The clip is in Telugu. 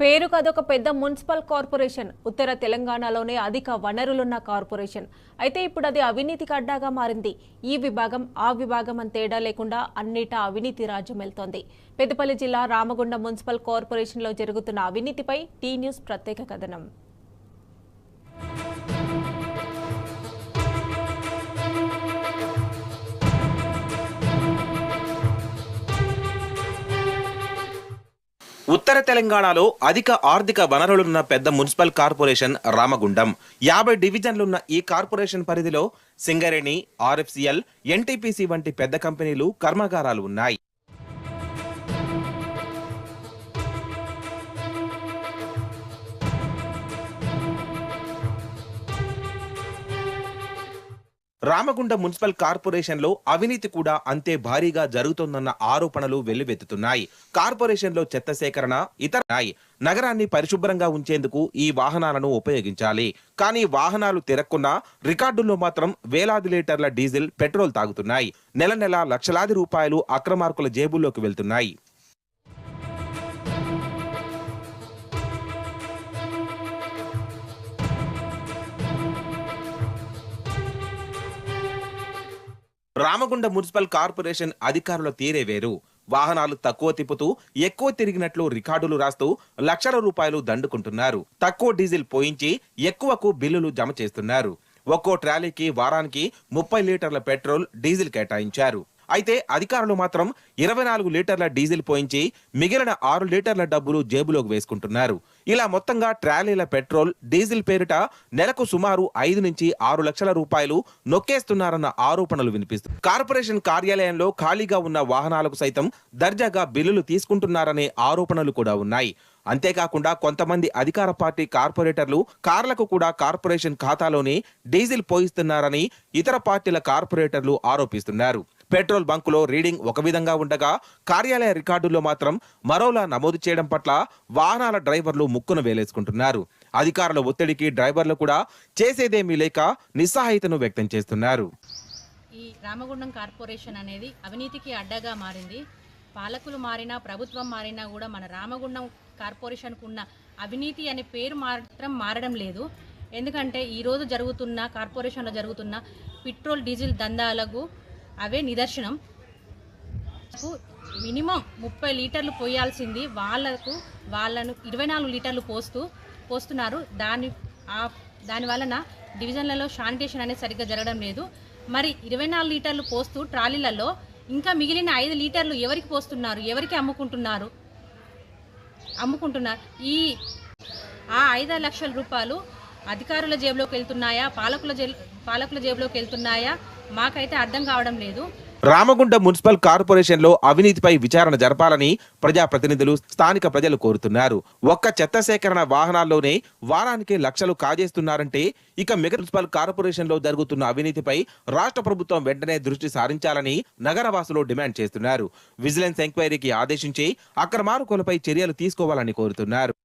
పేరుకు అదొక పెద్ద మున్సిపల్ కార్పొరేషన్. ఉత్తర తెలంగాణలోనే అధిక వనరులున్న కార్పొరేషన్. అయితే ఇప్పుడు అది అవినీతికి అడ్డాగా మారింది. ఈ విభాగం ఆ విభాగం అని తేడా లేకుండా అన్నిటా అవినీతి రాజ్యం వెళ్తోంది. పెద్దపల్లి జిల్లా రామగుండం మున్సిపల్ కార్పొరేషన్లో జరుగుతున్న అవినీతిపై టీ న్యూస్ ప్రత్యేక కథనం. ఉత్తర తెలంగాణలో అధిక ఆర్థిక వనరులున్న పెద్ద మున్సిపల్ కార్పొరేషన్ రామగుండం. 50 డివిజన్లున్న ఈ కార్పొరేషన్ పరిధిలో సింగరేణి, ఆర్ఎఫ్సిఎల్, ఎన్టీపీసీ వంటి పెద్ద కంపెనీలు, కర్మాగారాలు ఉన్నాయి. రామగుండం మున్సిపల్ కార్పొరేషన్లో అవినీతి కూడా అంతే భారీగా జరుగుతోందన్న ఆరోపణలు వెల్లువెత్తుతున్నాయి. కార్పొరేషన్లో చెత్త సేకరణ, ఇతర నగరాన్ని పరిశుభ్రంగా ఉంచేందుకు ఈ వాహనాలను ఉపయోగించాలి. కానీ వాహనాలు తిరక్కున్నా రికార్డుల్లో మాత్రం వేలాది లీటర్ల డీజిల్, పెట్రోల్ తాగుతున్నాయి. నెల నెల లక్షలాది రూపాయలు అక్రమార్కుల జేబుల్లోకి వెళ్తున్నాయి. రామగుండం మున్సిపల్ కార్పొరేషన్ అధికారుల తీరే వేరు. వాహనాలు తక్కువ తిప్పుతూ ఎక్కువ తిరిగినట్లు రికార్డులు రాస్తూ లక్షల రూపాయలు దండుకుంటున్నారు. తక్కువ డీజిల్ పోయించి ఎక్కువకు బిల్లులు జమ చేస్తున్నారు. ఒక్కో ట్రాలీకి వారానికి 30 లీటర్ల పెట్రోల్, డీజిల్ కేటాయించారు. అయితే అధికారులు మాత్రం 24 లీటర్ల డీజిల్ పోయించి మిగిలిన 6 లీటర్ల డబ్బులు జేబులోకి వేసుకుంటున్నారు. ఇలా మొత్తంగా ట్రాలీల పెట్రోల్, డీజిల్ పేరిట నెలకు సుమారు 5 నుంచి 6 లక్షల రూపాయలు నొక్కేస్తున్నారన్న ఆరోపణలు వినిపిస్తున్నాయి. కార్పొరేషన్ కార్యాలయంలో ఖాళీగా ఉన్న వాహనాలకు సైతం దర్జాగా బిల్లులు తీసుకుంటున్నారనే ఆరోపణలు కూడా ఉన్నాయి. అంతేకాకుండా కొంతమంది అధికార పార్టీ కార్పొరేటర్లు కార్లకు కూడా కార్పొరేషన్ ఖాతాలోనే డీజిల్ పోయిస్తున్నారని ఇతర పార్టీల కార్పొరేటర్లు ఆరోపిస్తున్నారు. పెట్రోల్ బంకులో రీడింగ్ ఒక విధంగా ఉండగా కార్యాలయ రికార్డుల్లో మాత్రం మరోలా నమోదు చేయడం పట్ల వాహనాల డ్రైవర్లు ముక్కున వేలేసుకుంటున్నారు. అధికారుల ఒత్తిడికి డ్రైవర్లు కూడా చేసేదేమీ లేక నిస్సహాయతను వ్యక్తం చేస్తున్నారు. ఈ రామగుండం కార్పొరేషన్ అనేది అవినీతికి అడ్డగా మారింది. పాలకులు మారినా, ప్రభుత్వం మారినా కూడా మన రామగుండం కార్పొరేషన్కు ఉన్న అవినీతి అనే పేరు మాత్రం మారడం లేదు. ఎందుకంటే ఈరోజు కార్పొరేషన్లో జరుగుతున్న పెట్రోల్, డీజిల్ దందాలకు అవే నిదర్శనం. మినిమం 30 లీటర్లు పోయాల్సింది వాళ్ళను 24 లీటర్లు పోస్తున్నారు. దాని వలన డివిజన్లలో శానిటేషన్ అనేది సరిగ్గా జరగడం లేదు. మరి 24 లీటర్లు పోస్తూ ట్రాలీలలో ఇంకా మిగిలిన 5 లీటర్లు ఎవరికి పోస్తున్నారు, ఎవరికి అమ్ముకుంటున్నారు? ఈ 5 లక్షల రూపాయలు అధికారుల జేబులోకి వెళ్తున్నాయా, పాలకుల జేబులోకి వెళ్తున్నాయా? మాకైతే అర్థం కావడం లేదు. రామగుండం మున్సిపల్ కార్పొరేషన్లో అవినీతిపై విచారణ జరపాలని ప్రజాప్రతినిధులు, స్థానిక ప్రజలు కోరుతున్నారు. ఒక్క చెత్త సేకరణ వాహనాల్లోనే వారానికి లక్షలు కాజేస్తున్నారంటే ఇక మిగతా మున్సిపల్ కార్పొరేషన్లో జరుగుతున్న అవినీతిపై రాష్ట్ర ప్రభుత్వం వెంటనే దృష్టి సారించాలని నగరవాసులు డిమాండ్ చేస్తున్నారు. విజిలెన్స్ ఎంక్వైరీకి ఆదేశించి అక్రమార్కులపై చర్యలు తీసుకోవాలని కోరుతున్నారు.